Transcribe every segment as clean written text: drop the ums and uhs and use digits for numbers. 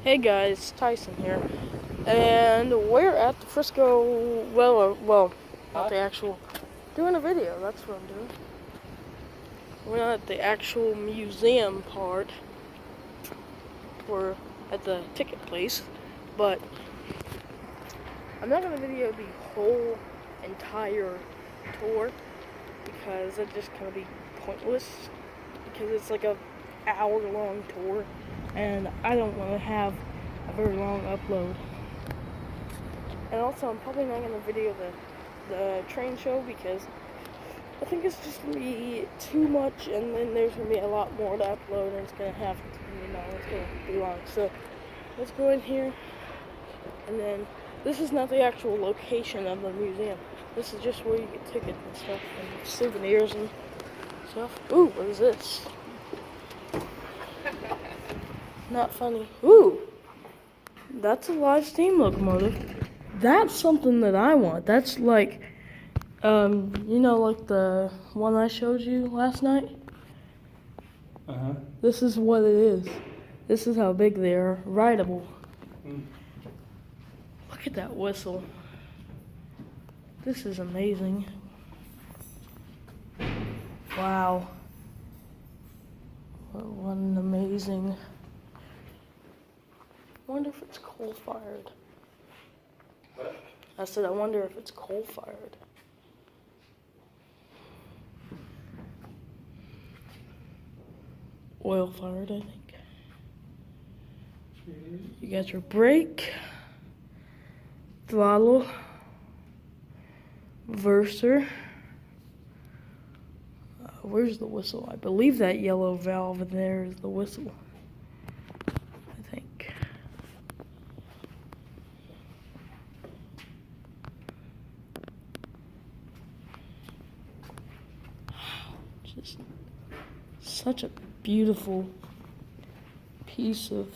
Hey guys, Tyson here, and we're at the Frisco, well, not the actual, doing a video, that's what I'm doing. We're not at the actual museum part, we're at the ticket place, but I'm not going to video the whole entire tour, because it's just going to be pointless, because it's like a hour-long tour, and I don't want to have a very long upload. And also, I'm probably not going to video the train show because I think it's just going to be too much, and then there's going to be a lot more to upload, and it's going to have to, it's going to be long. So, let's go in here, and then, this is not the actual location of the museum. This is just where you get tickets and stuff, and souvenirs and stuff. Ooh, what is this? Not funny. Ooh! That's a live steam locomotive. That's something that I want. That's like, like the one I showed you last night? Uh-huh. This is what it is. This is how big they are. Rideable. Look at that whistle. This is amazing. Wow. What an amazing... I wonder if it's coal-fired. What? I said, I wonder if it's coal-fired. Oil-fired, I think. You got your brake, throttle, reverser. Where's the whistle? I believe that yellow valve in there is the whistle. I think. Just such a beautiful piece of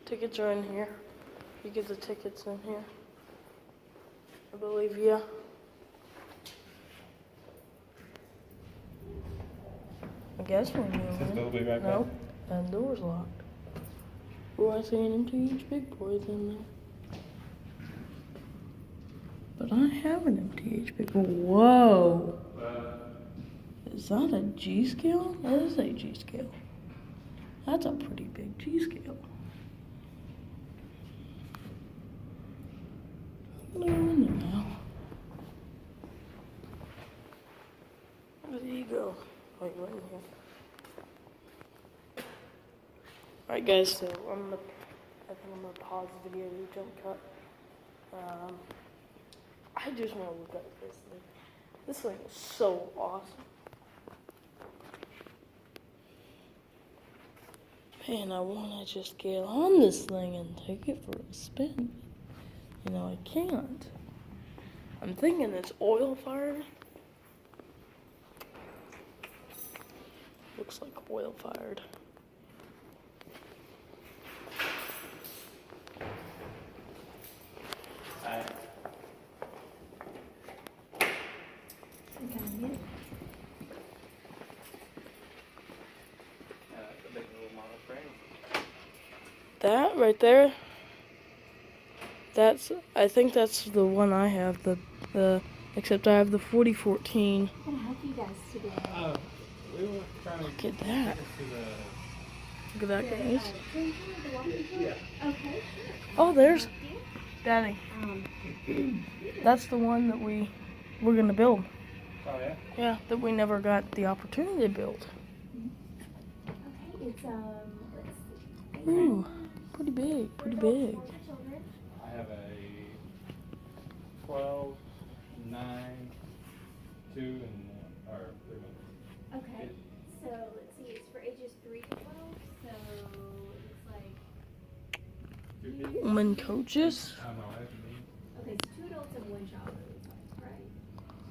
tickets are in here. You get the tickets in here. I believe, yeah. I guess we're Says they'll be right No, back. that door's locked. Oh, I see an MTH Big Boys in there. But I have an MTH Big Boy. Whoa! Is that a G scale? That is a G scale. That's a pretty big G scale. I'm gonna go in there now. Where did he go? Oh, he went in here. Alright guys, so I think I'm gonna pause the video to jump cut. I just want to look at this thing. This thing is so awesome. Man, I want to just get on this thing and take it for a spin. I can't. I'm thinking it's oil fired. Looks like oil fired. That right there, I think that's the one I have, except I have the 4014. I'm gonna help you guys today. We were trying to Look at that. Look at that, guys. Yeah. Okay. Oh, there's Daddy. That's the one that we're gonna build. Oh, yeah? Yeah, that we never got the opportunity to build. Okay, it's let's see. Ooh, pretty big, pretty big. I have a 12, 9, 2, and 1, or 3 months. Okay, so let's see, it's for ages 3 to 12, so it looks like... Women coaches? I don't know, I haven't been. Okay, it's 2 adults and 1 child, it looks like,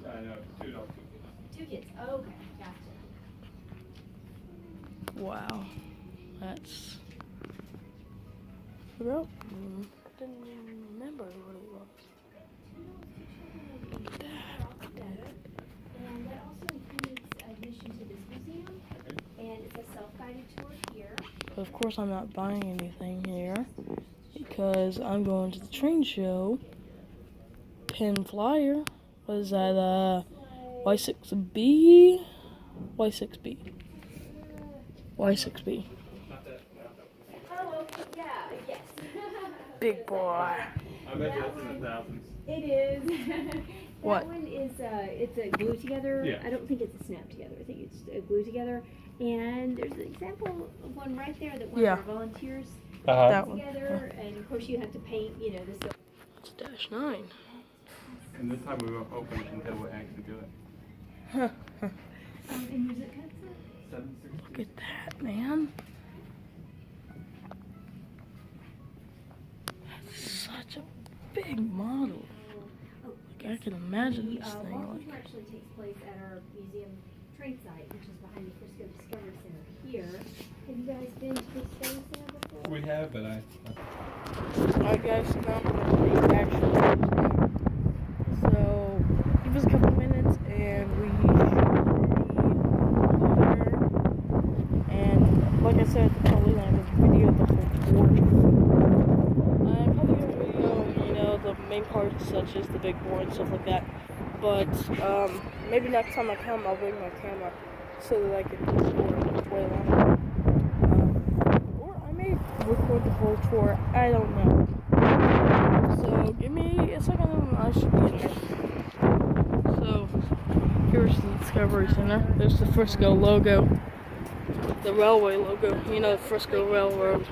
right? I know, 2 adults, 2 kids. 2 kids, okay, gotcha. Wow, that's... Didn't But of course I'm not buying anything here because I'm going to the train show. Pin flyer was at Y6B. Y6B. Y6B. Oh, yeah, yes. Big boy. I bet you that's in the thousands. It is. What? That one is it's a glue together. Yeah. I don't think it's a snap together. I think it's a glue together. And there's an example of one right there that one of our volunteers That put one. together. And of course you have to paint, you know, this. It's dash 9. And this time we won't open it until we actually do it. And use it cuts it. 760. Look at that, man. That's such a big model. Like, I can imagine this thing. Walking Like, tour actually takes place at our museum train site, which is behind the Frisco Discovery Center here. Have you guys been to the Discovery Center before? We have, but alright guys, now I'm going to the actual museum. So, give us a couple minutes and we should be over there. And like I said, probably I'm going to video the whole tour. I'm probably going to video, you know, the main parts such as the big board and stuff like that. But maybe next time I come, I'll bring my camera so that I can record way longer. Or I may record the whole tour. I don't know. So give me a second and I should be in there. So here's the Discovery Center. There's the Frisco logo. The railway logo. You know, the Frisco Railroad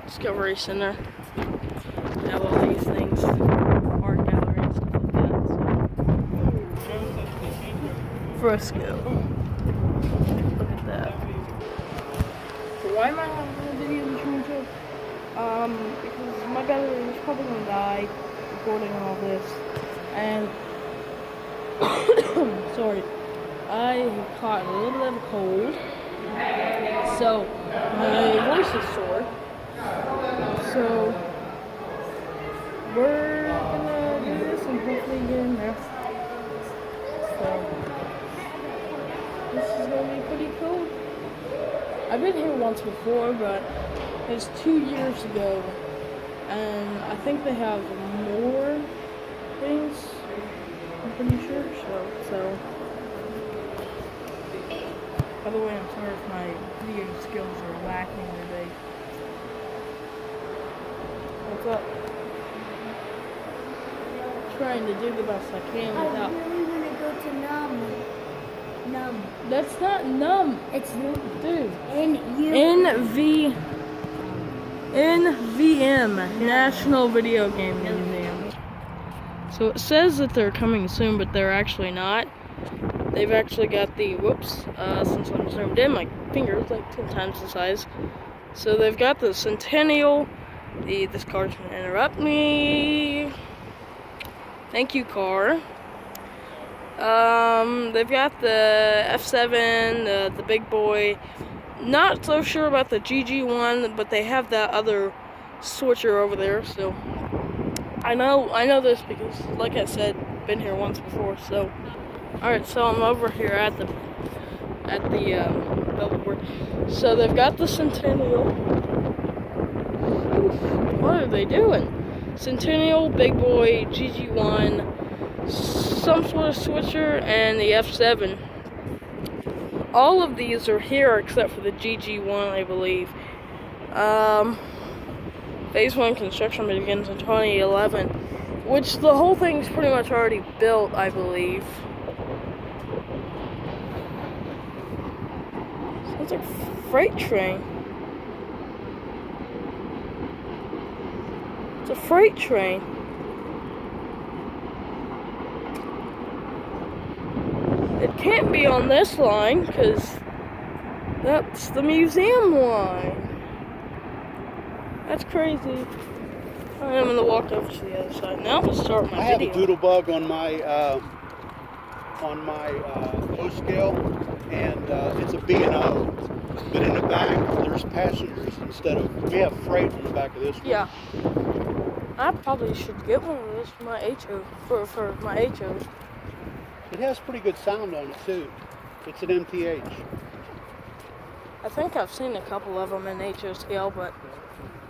Discovery Center. They have all these things. Art gallery and stuff like that. So. Frisco. Look at that. So why am I not going to video the train show? Because my battery is probably going to die recording all this. And, sorry, I caught a little bit of a cold. So, my voice is sore. So, we're gonna do this and hopefully get in there. So, this is gonna be pretty cool. I've been here once before, but it was 2 years ago. And I think they have more things, I'm pretty sure. So. By the way, I'm sorry if my video skills are lacking today. What's up? Trying to do the best I can without. I really want to go to Num. That's not Num. It's Dude. NVM, National Video Game Museum. So it says that they're coming soon, but they're actually not. They've actually got the, since I'm zoomed in, my finger's like 10 times the size. So they've got the Centennial. This car's gonna interrupt me. Thank you, car. They've got the F7, the big boy. Not so sure about the GG1, but they have that other switcher over there. So I know this because, like I said, been here once before. So. Alright, so I'm over here at the billboard. So they've got the Centennial. What are they doing? Centennial, Big Boy, GG1, some sort of switcher, and the F7. All of these are here except for the GG1, I believe. Phase 1 construction begins in 2011, which the whole thing's pretty much already built, I believe. It's a freight train. It's a freight train. It can't be on this line because that's the museum line. That's crazy. I'm gonna walk over to the other side. Now I'm gonna start my I have video. a doodle bug on my O scale, and it's a B&O. But in the back, there's passengers instead of, we have freight in the back of this one. Yeah. I probably should get one of those for my HO, for my HOs. It has pretty good sound on it too. It's an MTH. I think I've seen a couple of them in HO scale, but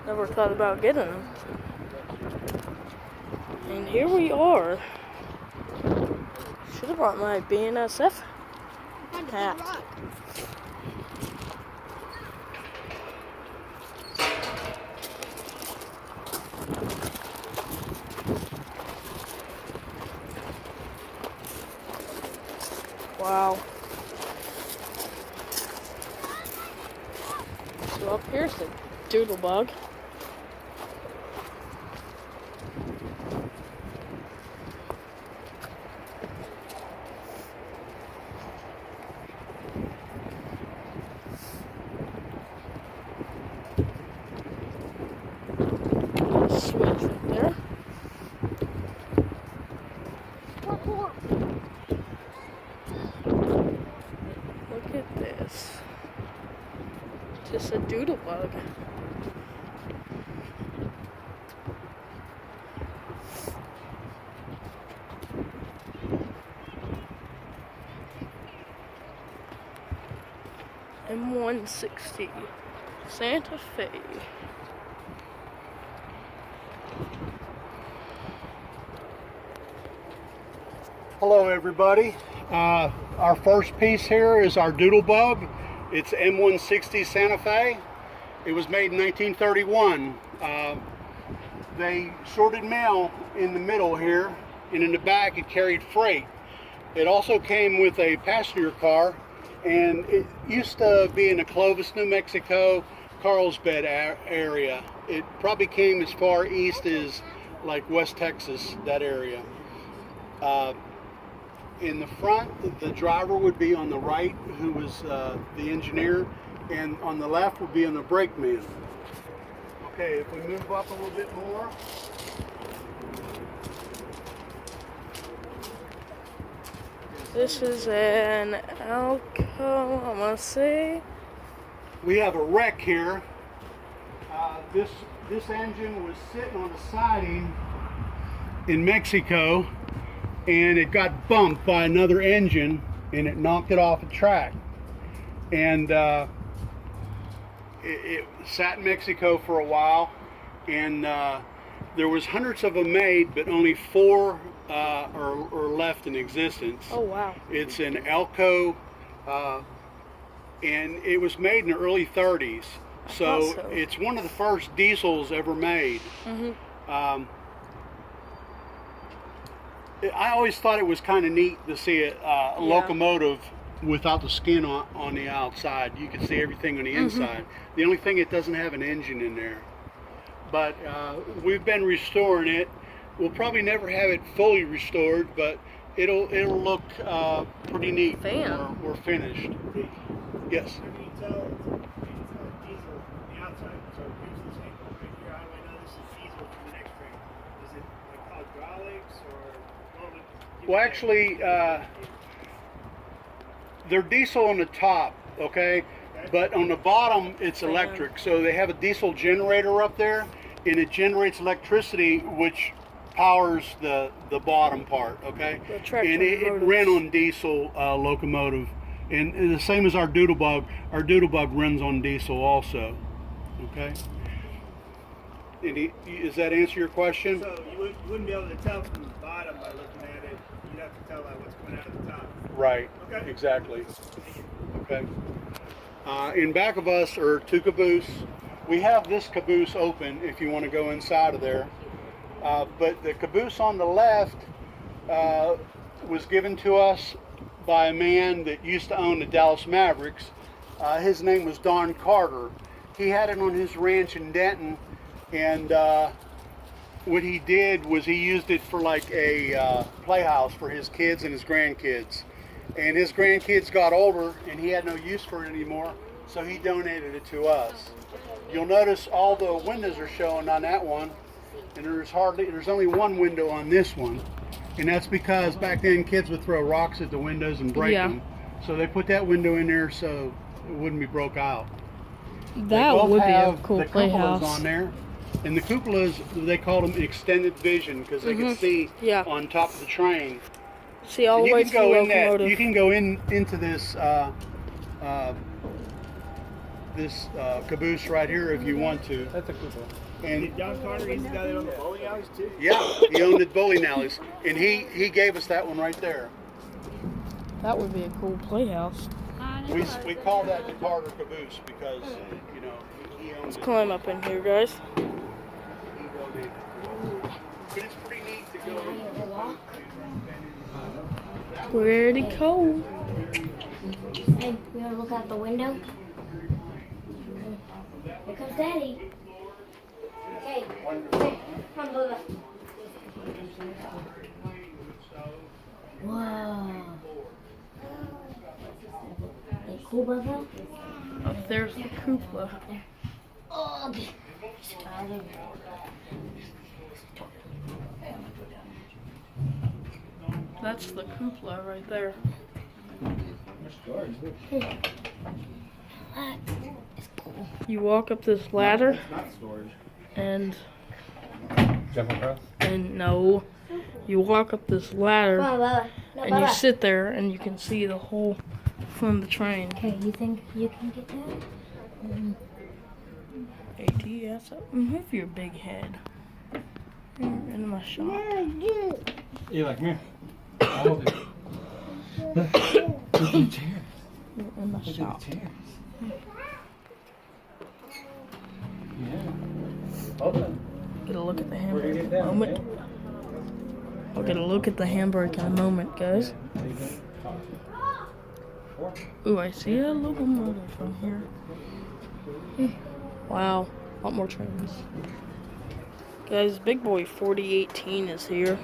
never thought about getting them. And here we are. Should have brought my BNSF hat. Wow. So up here's the doodle bug. Switch right there. Look at this. Just a doodle bug. M160 Santa Fe. Hello everybody. Our first piece here is our doodle bug. It's M160 Santa Fe. It was made in 1931. They sorted mail in the middle here, and in the back it carried freight. It also came with a passenger car, and it used to be in the Clovis, New Mexico, Carlsbad area. It probably came as far east as like West Texas, that area. In the front, the driver would be on the right, who was the engineer, and on the left would be on the brakeman. Okay, if we move up a little bit more. This is an Alco, I'm gonna say. We have a wreck here. This engine was sitting on a siding in Mexico, and it got bumped by another engine, and it knocked it off the track. And it sat in Mexico for a while, and there was hundreds of them made, but only 4 are left in existence. Oh wow. It's an Elco, and it was made in the early 30s. So it's one of the first diesels ever made. I always thought it was kind of neat to see a locomotive without the skin on the outside. You can see everything on the inside. The only thing, it doesn't have an engine in there. But we've been restoring it. We'll probably never have it fully restored, but it'll look pretty neat when we're finished. Yes. How can you tell it's diesel from the outside? So here's this angle right here. How do I know this is diesel from the next train? Is it like hydraulics or? Well, actually, they're diesel on the top, okay? But on the bottom, it's electric. So they have a diesel generator up there, and it generates electricity, which powers the bottom part, okay? And it ran on diesel locomotive. And the same as our doodle bug runs on diesel also, okay? And does that answer your question? So you wouldn't be able to tell from the bottom by looking at it. You'd have to tell by what's coming out of the top. Right, Okay. exactly. Okay. In back of us are 2 cabooses. We have this caboose open if you want to go inside of there. But the caboose on the left was given to us by a man that used to own the Dallas Mavericks. His name was Don Carter. He had it on his ranch in Denton, and what he did was he used it for like a playhouse for his kids and his grandkids. And his grandkids got older and he had no use for it anymore, so he donated it to us. You'll notice all the windows are showing on that one, and there's only one window on this one. And that's because back then kids would throw rocks at the windows and break them. So they put that window in there so it wouldn't be broke out. That would be a cool playhouse. On there. And the cupolas, they called them extended vision because they could see on top of the train. See all the way to the locomotive. You can go into this this caboose right here if you want to. That's a cool one. And Did John Carter, he's the guy that owned the bowling alleys too? yeah, he owned the bowling alleys, and he gave us that one right there. That would be a cool playhouse. We call that the Carter caboose because you know he owns Let's it. climb up in here, guys. He donated. But it's pretty neat to go. Pretty cool. Hey, you wanna look out the window? Here comes Daddy. Okay, hey, come Lola. Whoa. Hey, cool, Bubba? Up there's the cupola. Oh, okay. That's the cupola right there. You walk up this ladder Not storage. and Jump across? no, you walk up this ladder Come on, Bubba. No, and you Bubba. sit there and you can see the whole from the train. Okay, you think you can get that? ATS, move your big head. You're in my shop. Eli, come here. I'll hold it. Look at the chairs. You're in my Look at shop. the chairs. Yeah. Hold on. Get a look at the We're gonna handbrake get in a down, moment. I'll get a look at the handbrake in a moment, guys. Ooh, I see a locomotive from here. Wow, a lot more trains. Guys, Big Boy 4018 is here.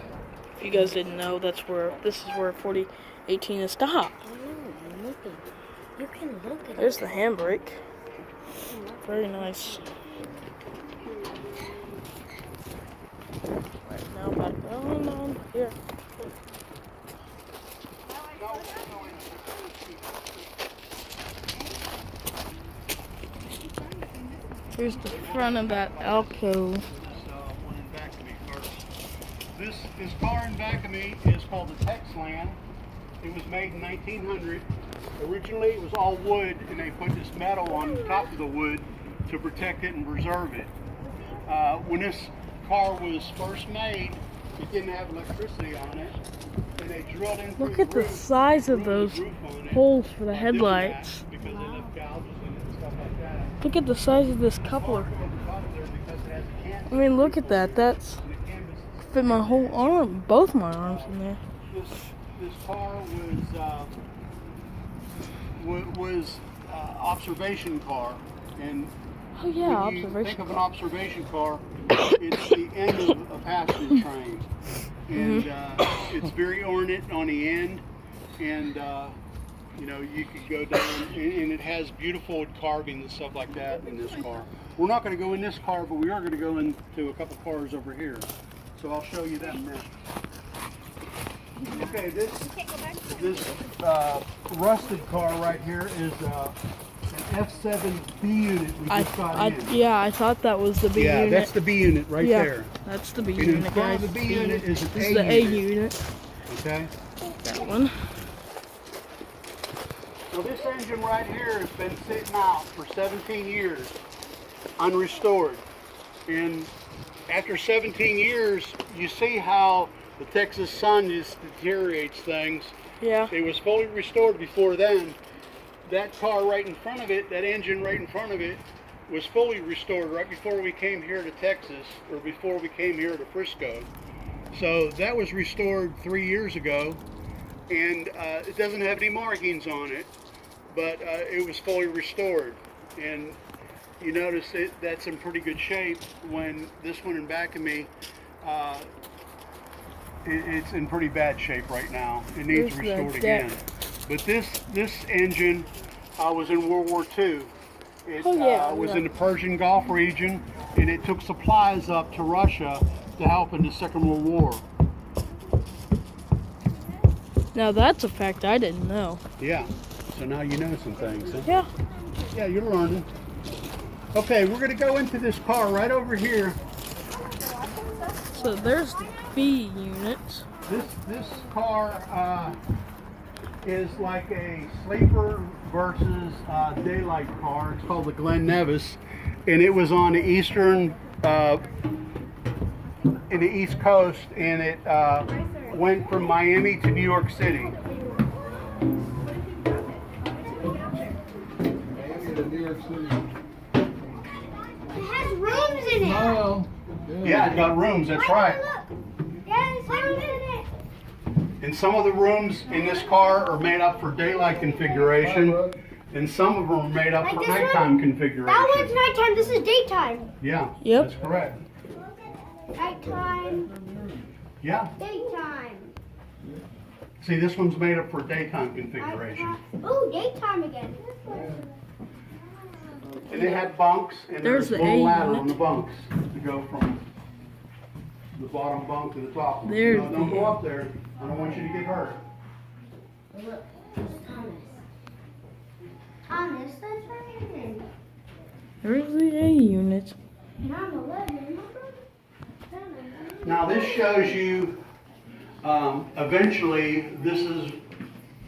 If you guys didn't know, this is where 4018 is stopped. You can look at There's the handbrake. Very nice. Right now, back on here. Here's the front of that alcove. One in back of me first. This car in back of me is called the Texland. It was made in 1900. Originally it was all wood, and they put this metal on top of the wood to protect it and preserve it. When this car was first made, it didn't have electricity on it, and they drilled in through Look at the roof, size of drilled those the roof on it, holes for the doing headlights. that because they left gouges in it and stuff like that. Look at the size of this coupler. I mean, look at that. That's fit my whole arm, both my arms in there. This car was observation car, and Oh yeah, when you think observation. of an observation car, it's the end of a passenger train, and it's very ornate on the end, and you know, you could go down, and it has beautiful carving and stuff like that in this car. We're not going to go in this car, but we are going to go into a couple cars over here. So I'll show you them next. Okay, this rusted car right here is an F7 B unit we just got in. Yeah, I thought that was the B Yeah, unit. that's the B unit right Yeah, there. that's the B And in unit, front guys. of the B unit is an This A is the A unit. unit. Okay. That one. Now this engine right here has been sitting out for 17 years, unrestored. And after 17 years, you see how the Texas sun just deteriorates things. Yeah. It was fully restored before then. That car right in front of it, that engine right in front of it, was fully restored right before we came here to Texas, or before we came here to Frisco. So that was restored 3 years ago, and it doesn't have any markings on it, but it was fully restored. And you notice that's in pretty good shape. When this one in back of me, it's in pretty bad shape right now. It needs Here's the restored deck. again. But this engine was in World War II. It Oh, yeah, was yeah. in the Persian Gulf region, and it took supplies up to Russia to help in the Second World War. Now that's a fact I didn't know. Yeah, so now you know some things. Huh? Yeah. Yeah, you're learning. Okay, we're going to go into this car right over here. So there's the B unit. This car is like a sleeper versus daylight car. It's called the Glen Nevis, and it was on the eastern, in the East Coast, and it went from Miami to New York City. Miami to New York City. It has rooms in it. Smile. Yeah, it got rooms. That's right. Look. Yeah, there's rooms in it. And some of the rooms in this car are made up for daylight configuration, and some of them are made up Like for this nighttime one? configuration. That one's nighttime. This is daytime. Yeah, Yep. that's correct. Nighttime. Yeah. Daytime. See, this one's made up for daytime configuration. Oh, daytime again. And they had bunks, and There's there's a the little A ladder unit. on the bunks to go from the bottom bunk to the top. There's No, don't the- go up there. I don't want you to get hurt. Thomas, that's right. There's the A unit. And I'm 11, remember? Now this shows you, eventually, this is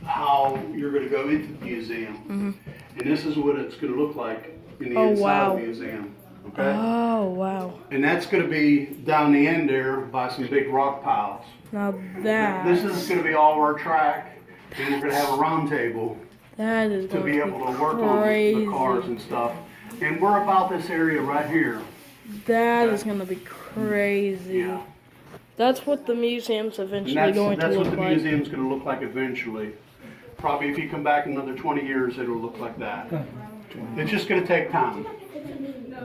how you're going to go into the museum. And this is what it's going to look like in the Oh, inside wow. of the museum. Okay? Oh, wow. And that's going to be down the end there by some big rock piles. Now This that, is going to be all our track, and we're going to have a round table that is to going be to able be to work on crazy. the cars and stuff. And we're about this area right here. That is going to be crazy. Yeah. That's what the museum's And eventually going to that's what look the like. museum's going to look like eventually. Probably if you come back another 20 years, it'll look like that. It's just going to take time.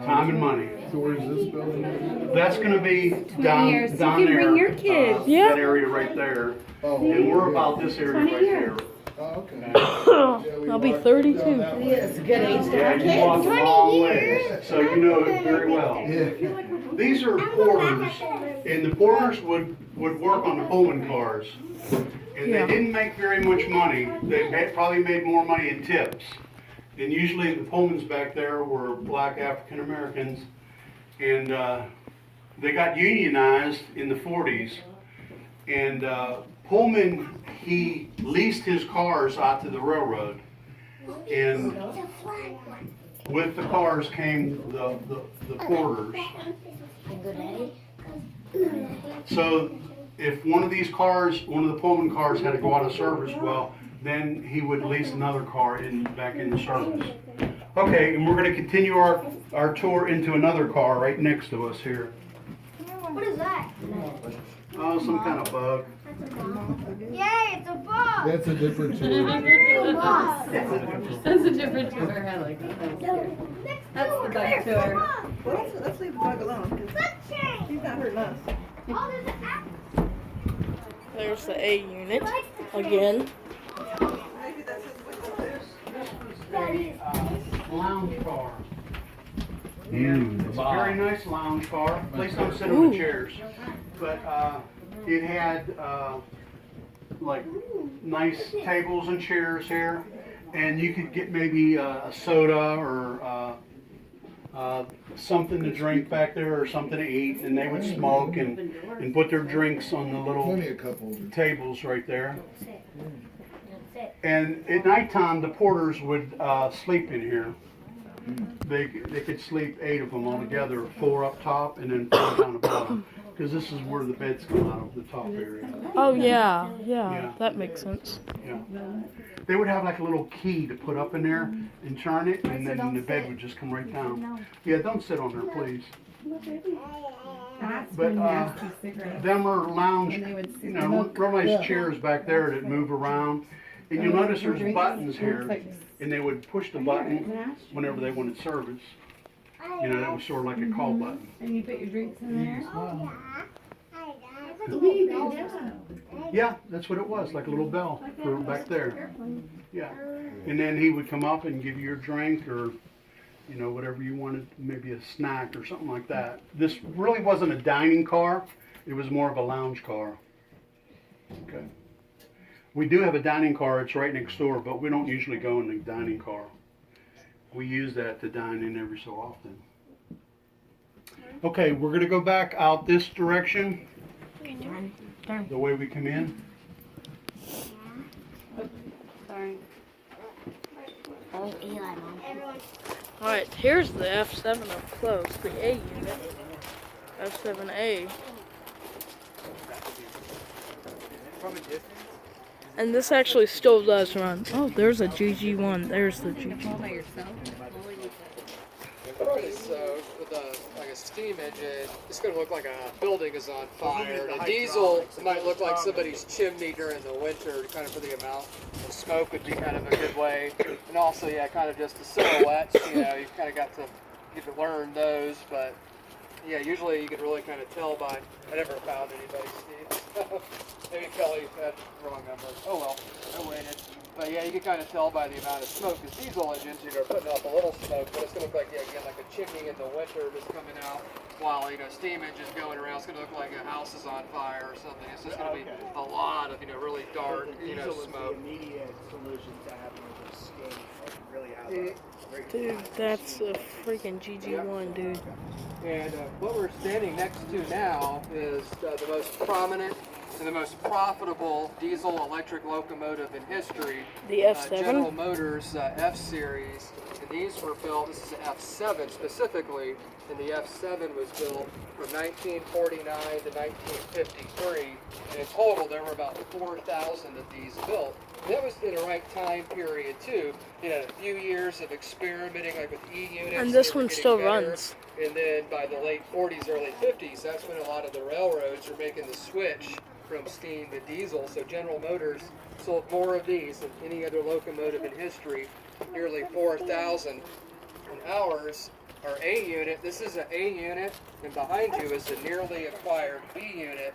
Time and money. So where's this building? That's going to be down years. You down can there. bring your kids. Yeah. That area right there. Oh, And we're yeah. about this area 20 right years. here. Oh, okay. I'll be 32. It's a good age to Yeah, have you walk kids. a long way, so you know it very well. Yeah. These are porters, and the porters would work on the Pullman cars. And Yeah. they didn't make very much money. They probably made more money in tips. And usually the Pullmans back there were black African Americans, and they got unionized in the 40s. And Pullman, he leased his cars out to the railroad, and with the cars came the porters. So if one of these cars, one of the Pullman cars had to go out of service, well, then he would lease another car back into service. Okay, and we're going to continue our tour into another car right next to us here. What is that? Oh, some kind of bug. Yay, it's a bug. That's a different tour. It's a bug. That's a different tour. I like that. That's the bug tour. Well, let's leave the bug alone, because he's not hurting us. Oh, there's an apple. There's the A unit again. Maybe that's his window there. Lounge car. And it's a very nice lounge car. Please don't sit on the chairs. But it had like nice tables and chairs here, and you could get maybe a soda or something to drink back there or something to eat, and they would smoke and put their drinks on the little Plenty of cup holders. tables right there. And at nighttime, the porters would sleep in here. They could sleep 8 of them all together, 4 up top and then 4 down the bottom, because this is where the beds come out of the top area. Oh, yeah. Yeah, Yeah. that makes sense. Yeah. They would have like a little key to put up in there and turn it, and then the bed would just come right down. Yeah, don't sit on there, please. That's But when nasty cigarettes. them are lounge, And they would sit you know, real nice chairs back there that move around. And you'll notice there's buttons here, and they would push the button whenever they wanted service. You know, that was sort of like a call button. And you put your drinks in there. Yeah, that's what it was, like a little bell for back there. Yeah. And then he would come up and give you your drink or, you know, whatever you wanted, maybe a snack or something like that. This really wasn't a dining car. It was more of a lounge car. Okay. We do have a dining car. It's right next door, but we don't usually go in the dining car. We use that to dine in every so often. Okay, we're going to go back out this direction. The way we come in. Sorry. Oh, Eli, Mom. Alright, here's the F7 up close, the A unit. F7A. And this actually still does run. Oh, there's a GG1. There's the GG1. By yourself? So with like a steam engine, it's going to look like a building is on fire. A diesel might look like somebody's chimney during the winter, kind of for the amount of smoke would be kind of a good way. And also, yeah, kind of just the silhouettes. You know, you kind of got to get to learn those, but yeah, usually you can really kind of tell by. I never found anybody, Steve. Maybe Kelly had the wrong number. Oh well, I waited. But yeah, you can kind of tell by the amount of smoke. Because diesel engines, you know, are putting off a little smoke, but it's going to look like, yeah, again, like a chimney in the winter just coming out. While, you know, steam engines going around, it's going to look like a house is on fire or something. It's just going to be a lot of, you know, really dark, you know, smoke. The immediate solution to having to escape, really have a great Dude, that's a freaking GG1, dude. And what we're standing next to now is the most prominent and the most profitable diesel-electric locomotive in history. The F7? General Motors F-Series. And these were built, this is an F7 specifically, and the F7 was built from 1949 to 1953. And in total, there were about 4,000 of these built. And that was in the right time period, too. You had a few years of experimenting like with E-units. And this They were one getting still better. runs. And then by the late 40s, early 50s, that's when a lot of the railroads were making the switch from steam to diesel. So General Motors sold more of these than any other locomotive in history, nearly 4,000. And ours, our A unit, this is an A unit, and behind you is a nearly acquired B unit.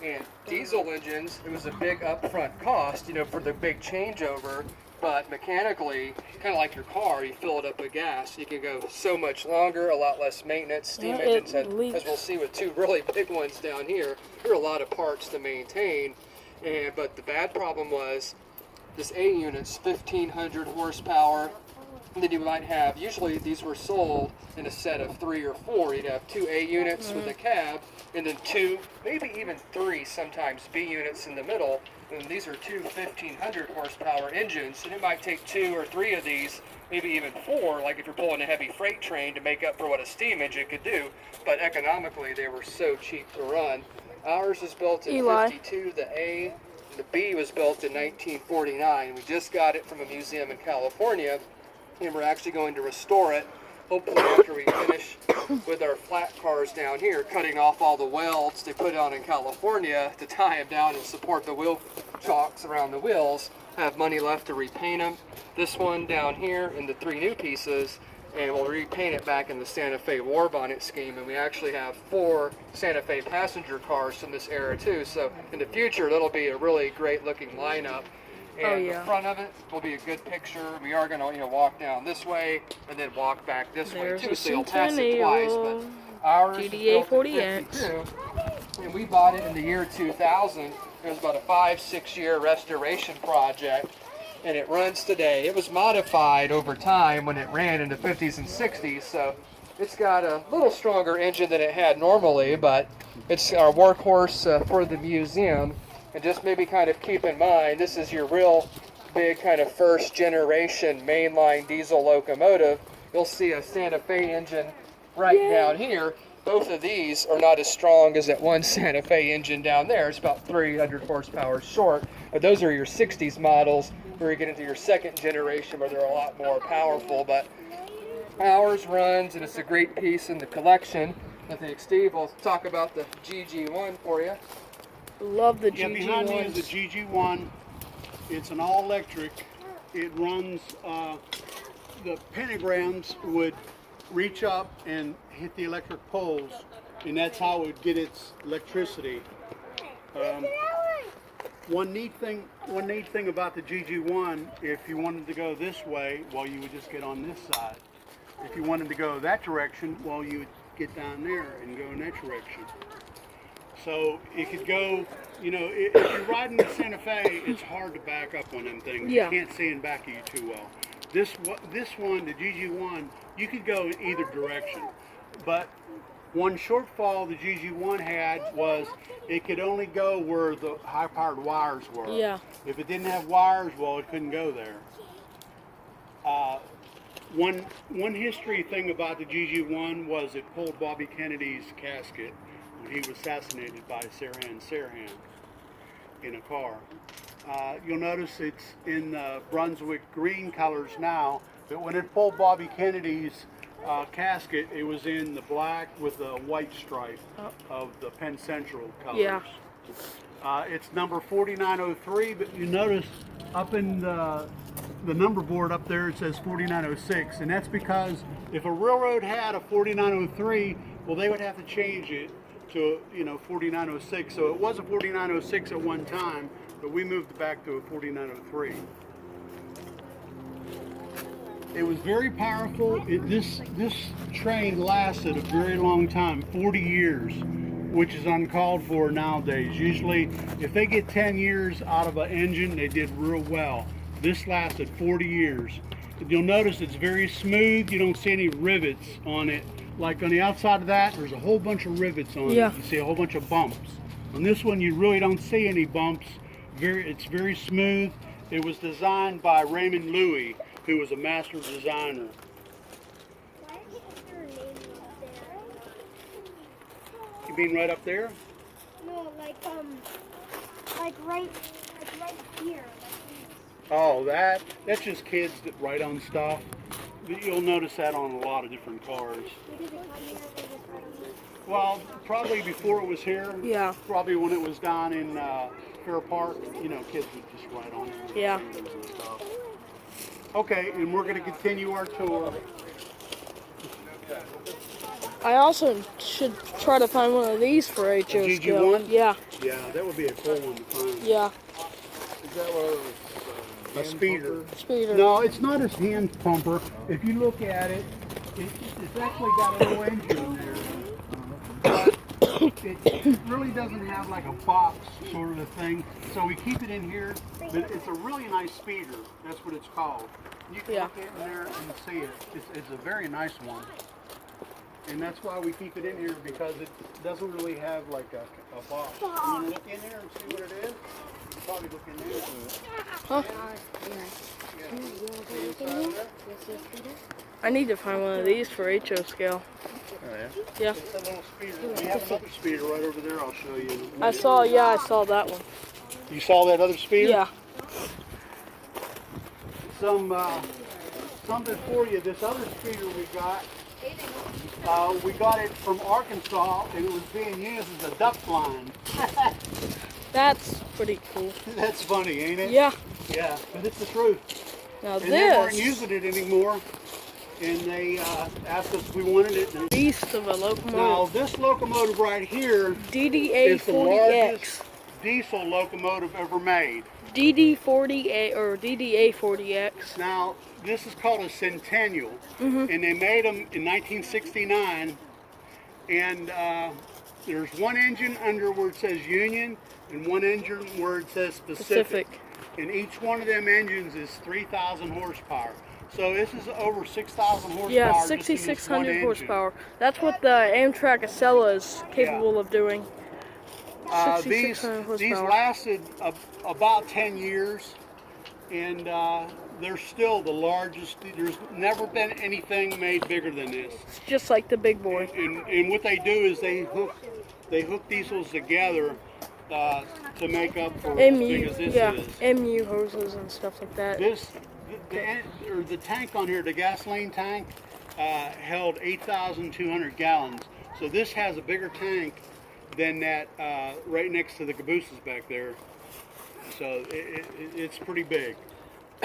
And diesel engines, it was a big upfront cost, you know, for the big changeover. But mechanically, kind of like your car, you fill it up with gas. You can go so much longer, a lot less maintenance. Steam engines, as we'll see with two really big ones down here, there are a lot of parts to maintain. But the bad problem was this A unit's 1,500 horsepower. And then you might have, usually these were sold in a set of 3 or 4. You'd have 2 A units with a cab, and then 2, maybe even 3 sometimes B units in the middle. And these are two 1,500 horsepower engines, and it might take 2 or 3 of these, maybe even 4, like if you're pulling a heavy freight train to make up for what a steam engine could do. But economically, they were so cheap to run. Ours was built in 52, the A. The B was built in 1949. We just got it from a museum in California, and we're actually going to restore it, hopefully after we finish with our flat cars down here, cutting off all the welds they put on in California to tie them down and support the wheel chocks around the wheels. Have money left to repaint them. This one down here and the 3 new pieces, and we'll repaint it back in the Santa Fe war bonnet scheme. And we actually have 4 Santa Fe passenger cars from this era too. So in the future, that'll be a really great looking lineup. And the front of it will be a good picture. We are going to, you know, walk down this way and then walk back this way too, so you'll pass it twice. But ours is built in 52, and we bought it in the year 2000. It was about a 5-6 year restoration project, and it runs today. It was modified over time when it ran in the 50s and 60s, so it's got a little stronger engine than it had normally, but it's our workhorse for the museum. And just maybe kind of keep in mind, this is your real big kind of first generation mainline diesel locomotive. You'll see a Santa Fe engine right down here. Both of these are not as strong as that one Santa Fe engine down there. It's about 300 horsepower short. But those are your 60s models where you get into your second generation where they're a lot more powerful. But ours runs, and it's a great piece in the collection. I think Steve will talk about the GG1 for you. Love the Yeah, GG1. behind me is the GG1. It's an all-electric. It runs, the pentagrams would reach up and hit the electric poles, and that's how it would get its electricity. One neat thing about the GG1, if you wanted to go this way, well, you would just get on this side. If you wanted to go that direction, well, you would get down there and go in that direction. So it could go, you know, if you're riding the Santa Fe, it's hard to back up on them things. Yeah. You can't see in back of you too well. This one, the GG1, you could go in either direction. But One shortfall the GG1 had was it could only go where the high-powered wires were. Yeah. If it didn't have wires, well, it couldn't go there. One history thing about the GG1 was it pulled Bobby Kennedy's casket when he was assassinated by Sirhan in a car. You'll notice it's in Brunswick green colors now, but when it pulled Bobby Kennedy's casket, it was in the black with the white stripe of the Penn Central colors. Yeah. It's number 4903, but you notice up in the number board up there it says 4906, and that's because if a railroad had a 4903, well, they would have to change it to 4906. So it was a 4906 at one time, but we moved it back to a 4903. It was very powerful. This train lasted a very long time, 40 years, which is uncalled for nowadays. Usually, if they get 10 years out of an engine, they did real well. This lasted 40 years. You'll notice it's very smooth. You don't see any rivets on it. Like on the outside of that, there's a whole bunch of rivets on it. You see a whole bunch of bumps. On this one, you really don't see any bumps. It's very smooth. It was designed by Raymond Louis, who was a master designer. Why did your name up there? You mean right up there? No, like right here. Oh, that's just kids that write on stuff. You'll notice that on a lot of different cars. Well, probably before it was here. Yeah. Probably when it was down in Fair Park, kids would just write on it. Yeah. And stuff. Okay, and we're going to continue our tour. I also should try to find one of these for HO scale. GG1? Yeah. Yeah, that would be a cool one to find. Yeah. Is that what A speeder. Speeder. No, it's not a hand pumper. If you look at it, it's actually got a little engine in there. It really doesn't have like a box sort of a thing, so we keep it in here, but it's a really nice speeder. That's what it's called. You can look in there and see it. It's a very nice one. And that's why we keep it in here, because it doesn't really have like a box. You want to look in there and see what it is? You probably look in there. Huh? I need to find one of these for HO scale. Oh, yeah? Yeah. It's a little speeder. We have another speeder right over there. I'll show you. I saw that one. You saw that other speeder? Yeah. Something for you. This other speeder we got it from Arkansas, and it was being used as a duck blind. That's pretty cool. That's funny, ain't it? Yeah. Yeah, but it's the truth. Now and they weren't using it anymore, and they asked us if we wanted it. Beast of a locomotive. Now this locomotive right here DDA is the 40X. largest diesel locomotive ever made. DD40A or DDA 40X. Now this is called a Centennial, and they made them in 1969. And there's one engine under where it says Union, and one engine where it says Pacific. And each one of them engines is 3,000 horsepower. So this is over 6,000 horsepower. Yeah, 6,600 horsepower. That's what the Amtrak Acela is capable of doing. These lasted about 10 years, and they're still the largest. There's never been anything made bigger than this. It's just like the big boy. And what they do is they hook diesels together to make up for as big as this is. MU hoses and stuff like that. The tank on here, the gasoline tank, held 8,200 gallons. So this has a bigger tank than that right next to the cabooses back there. So it's pretty big.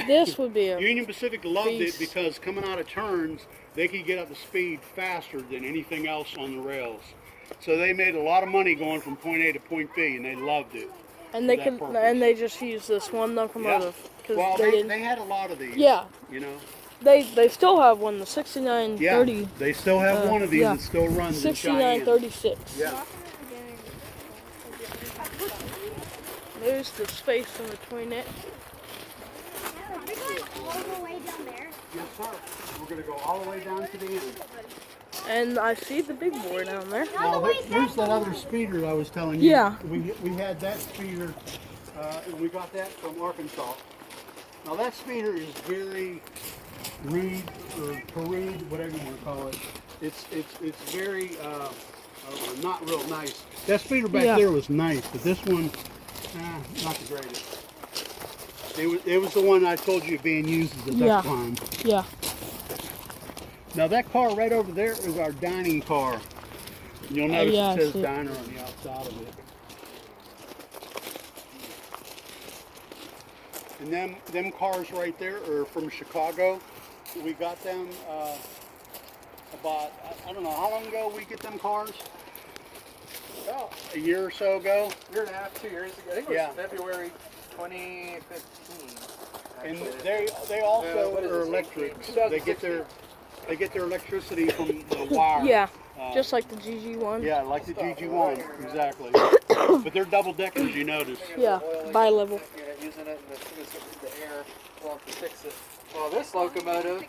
This would be a Union Pacific loved beast. it because coming out of turns, they could get up to speed faster than anything else on the rails. So they made a lot of money going from point A to point B, and they loved it. And they just used this one locomotive. Yeah. Well, they had a lot of these. Yeah. You know. They still have one, the 6930. Yeah, they still have one of these that still runs. 6936. Yeah. There's the space in between it. Are we going all the way down there? Yes, sir. We're going to go all the way down to the end. And I see the big boy down there. Now, there's that other speeder I was telling you. Yeah. We had that speeder, and we got that from Arkansas. Now that speeder is very rude, or perude, whatever you want to call it. It's very not real nice. That speeder back there was nice, but this one, not the greatest. It was the one I told you being used as a duck climb. Yeah. Now that car right over there is our dining car. You'll notice it says diner on the outside of it. And them cars right there are from Chicago. We got them about, I don't know, how long ago we get them cars? Oh, A year or so ago. Year and a half, 2 years ago. I think it was February 2015. And they also are electric. They get their electricity from the wire. Yeah, just like the GG1. Yeah, like the GG1, exactly. But they're double deckers, you notice. Yeah, bi-level. Using it, and as soon as the air, we'll have to fix it. Well, this locomotive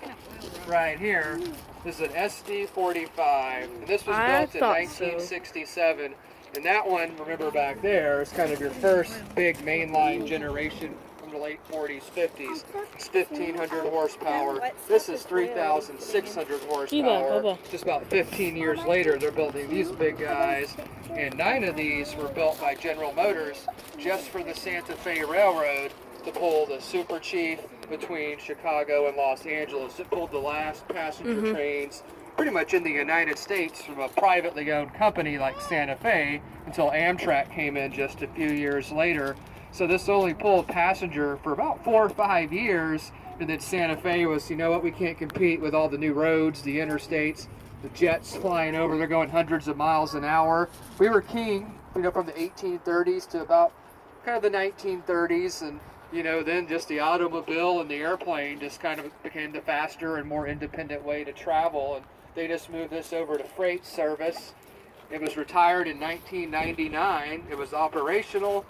right here is an SD45, and this was built in 1967. And that one, remember back there, is kind of your first big mainline generation from the late 40s, 50s. It's 1,500 horsepower. This is 3,600 horsepower. Just about 15 years later, they're building these big guys. And 9 of these were built by General Motors just for the Santa Fe Railroad to pull the Super Chief between Chicago and Los Angeles. It pulled the last passenger trains pretty much in the United States from a privately owned company like Santa Fe until Amtrak came in just a few years later. So this only pulled passenger for about 4 or 5 years, and then Santa Fe was, you know what, we can't compete with all the new roads, the interstates, the jets flying over, they're going hundreds of miles an hour. We were king, you know, from the 1830s to about kind of the 1930s, and you know, then just the automobile and the airplane just kind of became the faster and more independent way to travel, and they just moved this over to freight service. It was retired in 1999. It was operational,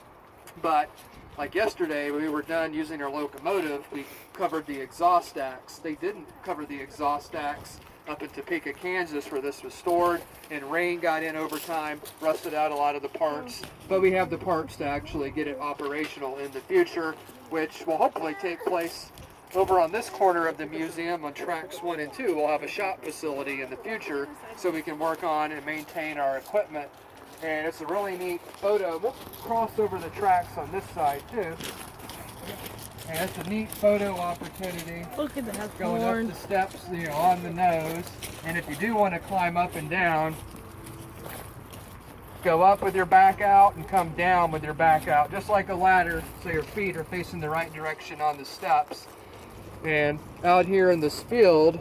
but like yesterday, we were done using our locomotive. We covered the exhaust stacks. They didn't cover the exhaust stacks up in Topeka, Kansas, where this was stored, and rain got in over time, rusted out a lot of the parts. But we have the parts to actually get it operational in the future, which will hopefully take place over on this corner of the museum on tracks 1 and 2. We'll have a shop facility in the future so we can work on and maintain our equipment. And it's a really neat photo. We'll cross over the tracks on this side too. And it's a neat photo opportunity. Look at that going horn. up the steps, you know, on the nose. And if you do want to climb up and down, go up with your back out and come down with your back out, just like a ladder, so your feet are facing the right direction on the steps. And out here in this field,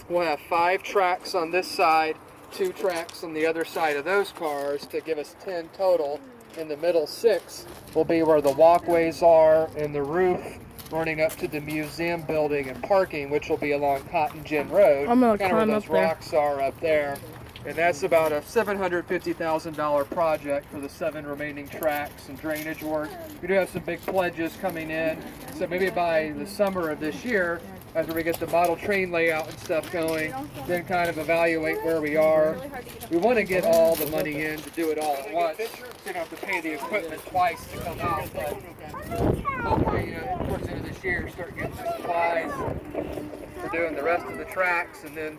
we'll have 5 tracks on this side, 2 tracks on the other side of those cars to give us 10 total. In the middle 6 will be where the walkways are and the roof running up to the museum building and parking, which will be along Cotton Gin Road. I'm gonna kind of where climb those up there. rocks are up there. And that's about a $750,000 project for the 7 remaining tracks and drainage work. We do have some big pledges coming in, so maybe by the summer of this year, after we get the model train layout and stuff going, then kind of evaluate where we are. We want to get all the money in to do it all at once. So you don't have to pay the equipment twice to come out, but hopefully, you know, towards the end of this year, start getting some supplies. We're doing the rest of the tracks, and then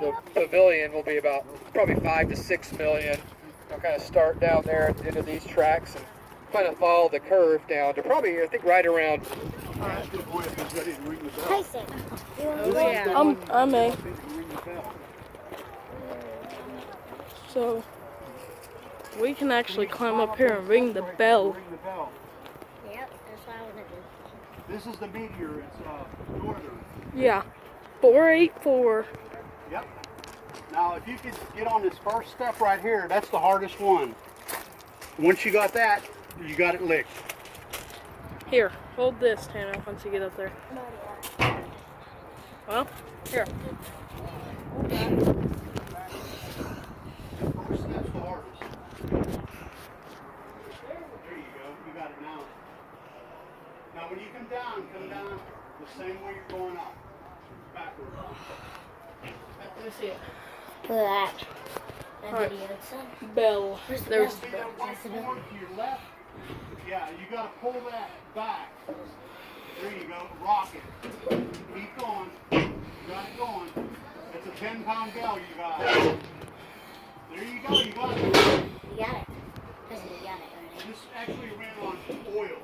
the pavilion will be about probably $5 to $6 million. I'll kind of start down there at the end of these tracks and kind of follow the curve down to probably, I think, right around. Tyson, you want to go? Yeah. I'm A. So we can actually climb up here and ring the bell. Yep, that's what I want to do. This is the meteor. It's northern. Yeah. 484. Yep. Now, if you could get on this first step right here, that's the hardest one. Once you got that, you got it licked. Here, hold this, Tana, once you get up there. Well, here. First step's the hardest. There you go. You got it now. Now, when you come down the same way you're going up. Backward. Let me see it. Look at that. That Alright. video, son. Bell. Where's the There's bell? the bell. Right forward to your left. Yeah, you got to pull that back. There you go. Rock it. Keep going. You got it going. It's a 10-pound bell you got. There you go. You got it. You got it. Listen, you got it already. This actually ran on oil.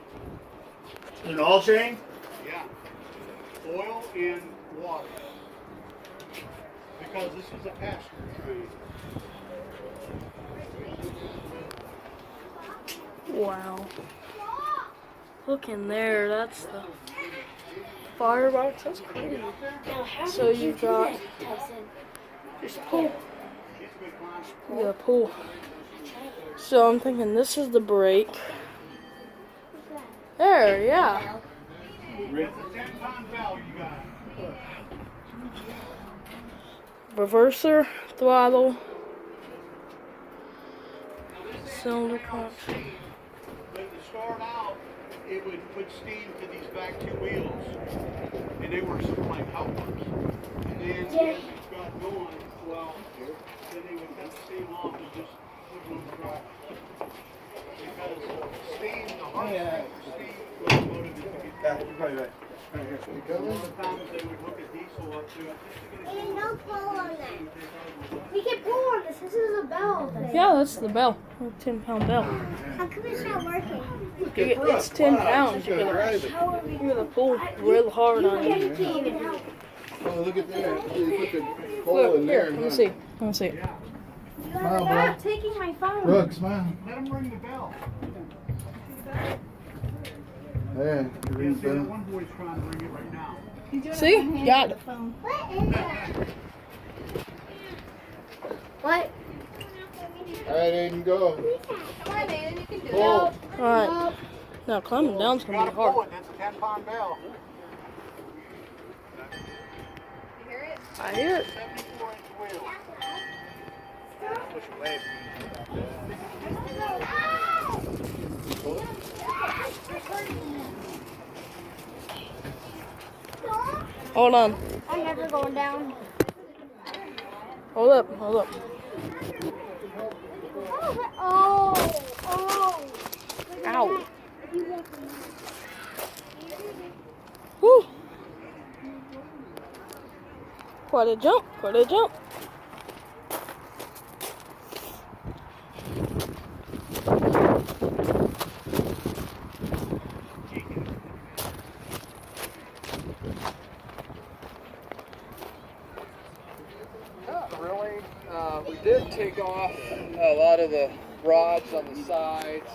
An oil chain? Yeah. Oil and water. Because this is a passenger train. Wow. Look in there. That's the firebox. That's crazy. Now, how So did you do got that, Tyson? just pull. You gotta pull. So I'm thinking this is the brake. There, yeah. It's a 10-pound bell you got. Reverser, throttle, cylinder clutch. But to start out, it would put steam to these back two wheels. And they were sort of like helpers. And then as it got going, well, then they would cut the steam off and just put them on the drive. Because steam, the hard steam locomotive is to get Right. Some of the times they would hook a diesel up to it just to get it There's going. no pull on that. We can pull on this. This is a bell. Yeah, that's the bell. A 10-pound bell. How come it's not working? It's 10 pounds. You gotta pull real hard on it. Oh, look at that. You put the hole Look, in here, there. let me see. Let me see. Smile, bro. Taking my phone. Look, smile. Let them ring the bell. Yeah, you Yeah, ring see, the that bell. one boy's trying to ring it right now. See? Got it. What? All right, Aiden, go. Come on, man. You can do Pull. Alright. Now climbing down's You gonna gotta be pull hard. it. That's a 10-pound bell. You hear it? I hear it. 74-inch wheel. Push away. Hold on. I'm never going down. Hold up. Hold up. Oh, oh. Ow. Whew. Quite a jump. Quite a jump. Not really. We did take off a lot of the rods on the sides,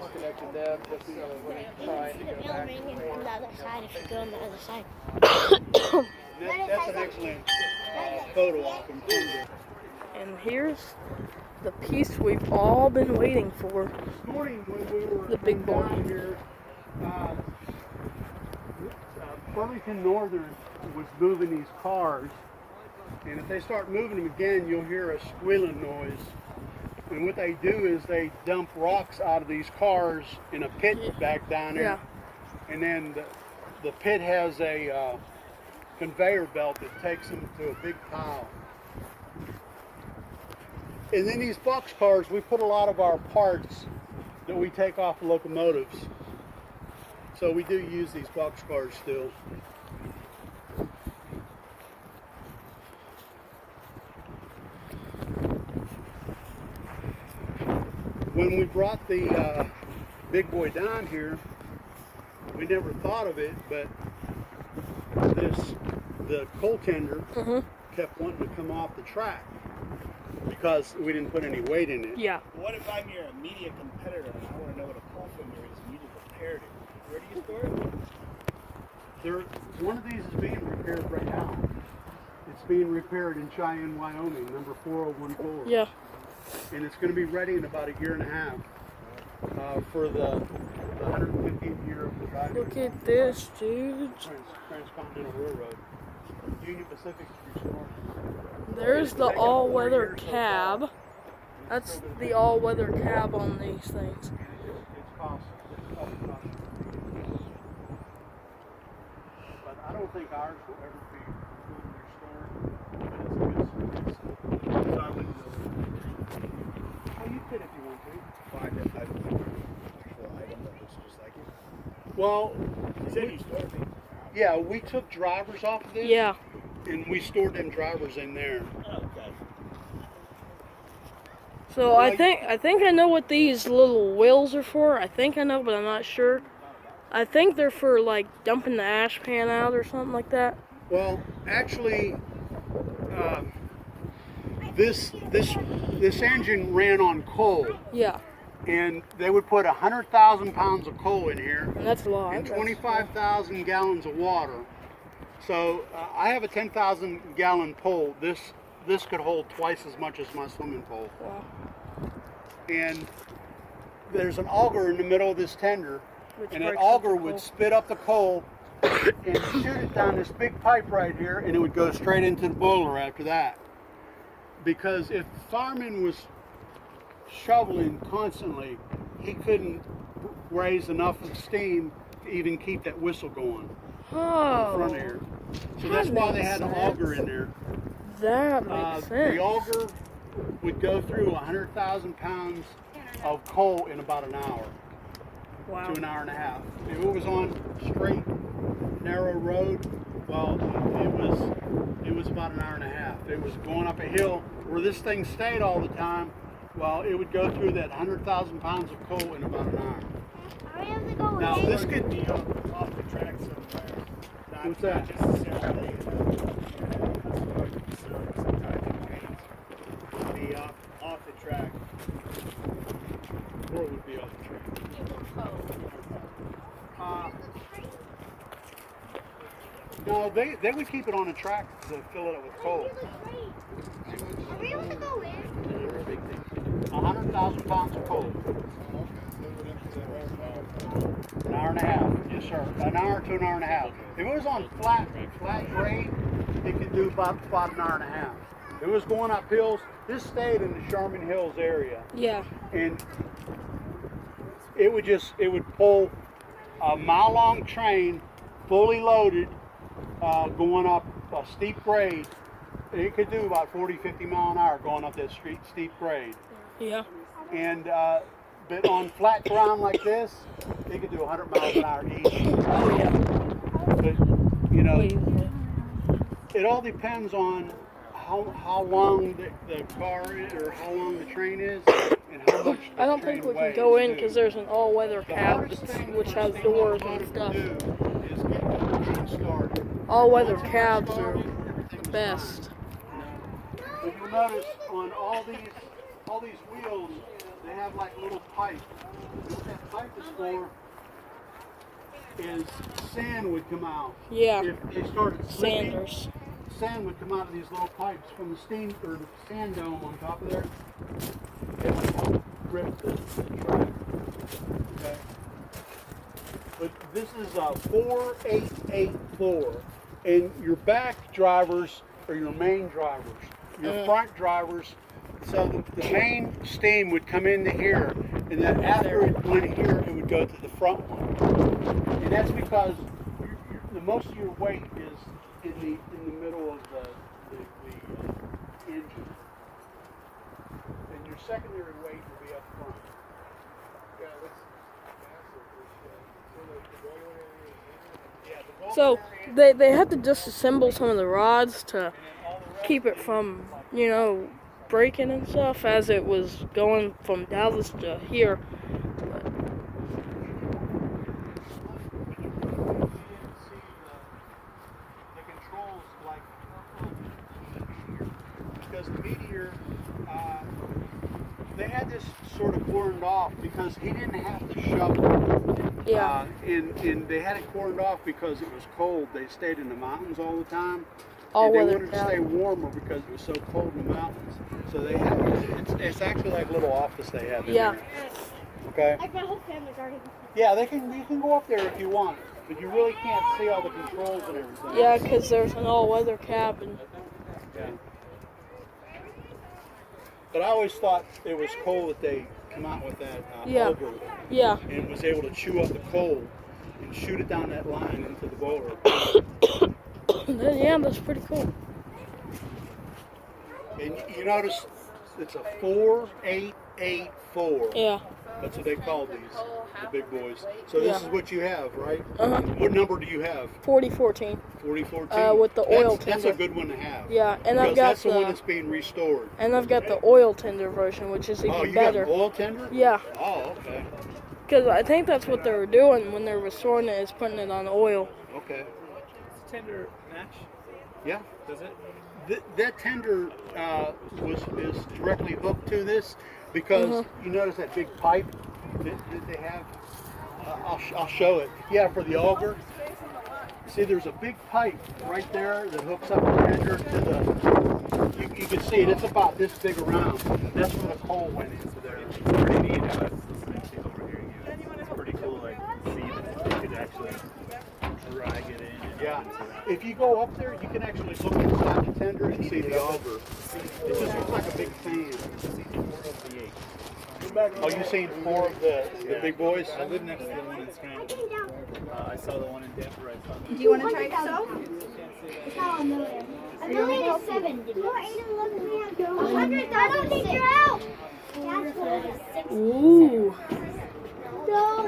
disconnected them just so when we're trying to go back and On forth. the other side, if you go on the other side. That's an excellent photo op from Tinder. And here's the piece we've all been waiting for. This morning when we were The big boy. down here, Burlington Northern was moving these cars, and if they start moving them again, you'll hear a squealing noise. And what they do is they dump rocks out of these cars in a pit back down there, Yeah. and then the pit has a conveyor belt that takes them to a big pile. And then these box cars, we put a lot of our parts that we take off the locomotives. So we do use these box cars still. When we brought the big boy down here, we never thought of it, but the coal tender kept wanting to come off the track because we didn't put any weight in it. Yeah. What if I'm your immediate competitor and I want to know what a pole fender is and you just repaired it? Where do you store it? One of these is being repaired right now. It's being repaired in Cheyenne, Wyoming, number 4014. Yeah. And it's going to be ready in about a year and a half for the 150th year of the driving. Look at this, dude. Transcontinental Railroad. Union Pacific restored. There's the all-weather cab. That's the all-weather cab on these things. It's cost. But I don't think ours will ever be completely restored. But it's a good service. I wouldn't go. Oh, you could if you want to. Find it. I don't think actual item that looks just like it. Well, You said you stored me. yeah, we took drivers off of this. Yeah. And we stored them drivers in there. Okay. So I think I know what these little wheels are for. I think I know, but I'm not sure. I think they're for like dumping the ash pan out or something like that. Well, actually, this engine ran on coal, Yeah. and they would put 100,000 pounds of coal in here And that's a lot. and 25,000 gallons of water. So I have a 10,000 gallon pole. This could hold twice as much as my swimming pool. Wow. And there's an auger in the middle of this tender, Which and that breaks up auger the would coal. spit up the coal and shoot it down this big pipe right here, and it would go straight into the boiler after that. Because if the fireman was shoveling constantly, he couldn't raise enough of steam to even keep that whistle going in the front Oh. here. So that's why they had an auger in there. That makes sense. The auger would go through 100,000 pounds of coal in about an hour Wow. to an hour and a half. If it was on straight, narrow road, well, it was about an hour and a half. It was going up a hill where this thing stayed all the time. Well, it would go through that 100,000 pounds of coal in about an hour. I have to go Now in. this could Be off the track somewhere. Not, What's not that? necessarily. Be off the track. Or it would be off the track. No, they would keep it on a track to fill it up with coal. Are we able to go in? 100,000 pounds of coal. An hour and a half. Yes, sir. An hour to an hour and a half. If it was on flat grade, it could do about an hour and a half. If it was going up hills, this stayed in the Sherman Hills area, Yeah. and it would pull a mile-long train, fully loaded, going up a steep grade. It could do about 40, 50 mile an hour going up that steep grade. Yeah. And but on flat ground like this, they could do 100 miles an hour easy. Oh yeah. But you know, Easily. it all depends on how long the car is, or how long the train is, and how much the I don't train think we can weighs, go in too. because there's an all-weather The cab hardest thing which for has the doors and locomotive stuff. to do is get the engine started. All-weather Once it gets cabs are started, everything's the best. fine. But you'll notice on all these wheels, they have like little pipes. What that pipe is for is sand would come out. Yeah. If they started slipping, Sanders. sand would come out of these little pipes from the steam or the sand dome on top of there. It would help grip the track. Okay. But this is a 4884, and your back drivers are your main drivers. Your front drivers. So the main steam would come into here, and then after it went here, it would go to the front one. And that's because the most of your weight is in the middle of the engine, and your secondary weight will be up front. So they had to disassemble some of the rods to keep it from, you know, breaking and stuff as it was going from Dallas to here. The controls like because the Meteor, they had this sort of cordoned off because he didn't have to shovel. Yeah. And they had it cordoned off because it was cold. They stayed in the mountains all the time. All and they weather wanted to cab. stay warmer because it was so cold in the mountains. So they have it's actually like a little office they have in Yeah. there. Okay. Like my whole family's already. Yeah, you can go up there if you want, but you really can't see all the controls and everything. Yeah, because there's an all-weather cabin. Yeah. But I always thought it was cool that they come out with that Yeah. auger Yeah. and was able to chew up the coal and shoot it down that line into the boiler. Yeah, that's pretty cool. And you notice it's a 4884. Yeah. That's what they call these, the big boys. So this is what you have, right? What number do you have? 4014. 4014. With the oil That's tender. a good one to have. Yeah, and I've Because got that's the one that's being restored. And I've got the oil tender version, which is even Oh, you better. got oil tender? Yeah. Oh, okay. Because I think that's what they were doing when they're restoring it, is putting it on oil. Okay. Does tender match? Yeah. Does it? That tender is directly hooked to this because you notice that big pipe that they have. I'll show it. Yeah, for the auger. See, there's a big pipe right there that hooks up the tender to the. You can see it. It's about this big around. That's where the coal went into there. It's pretty neat how it's overhearing you. It's pretty cool. Like see that you could actually drag it in. Yeah. If you go up there, you can actually look inside the tender and see the auger. It just looks like a big fan. Oh, you seen 4 of the big boys? I live next to the one in Scranton. I saw the one in Denver. I saw. Do you want to try yourself? A million is 7. 100,000. I don't need your help. Ooh.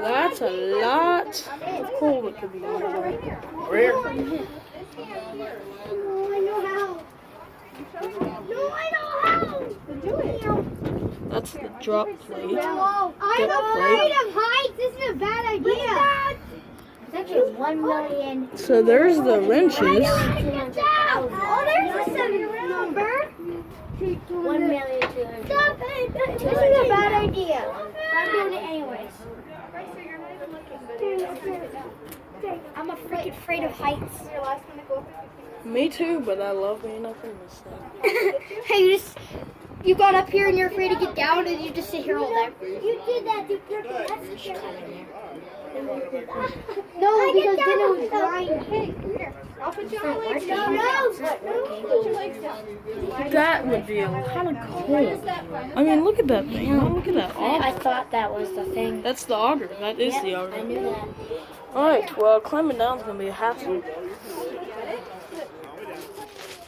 That's a lot of coal that could be in there. Where? No, I know how. No, I know how. Do it. That's the drop plate. No, I'm afraid of heights. This is a bad idea. It's actually 1 million. So there's the wrenches. Oh, there's a 7 number. 1,200,000. Stop it. This is a bad idea. I'm doing it anyways. I'm afraid of heights. Me too, but I love being up in this thing. Hey, you got up here and you're afraid to get down and you just sit here all day. You did that. No, because then it was blind. I'll put you on my legs. No. Put your legs down. That would be kind of cool. I mean, look at that thing. Look at that auger. I thought that was the thing. That's the auger. That is the auger. I knew that. Alright, well, climbing down is going to be a hassle.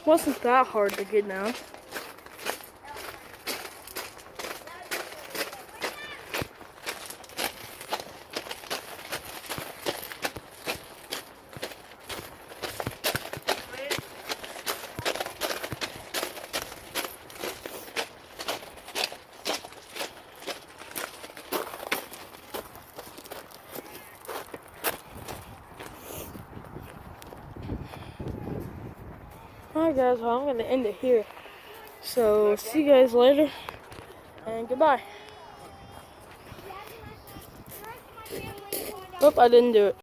Wasn't that hard to get down. Alright guys, well I'm going to end it here. So, see you guys later, and goodbye. Oop, I didn't do it.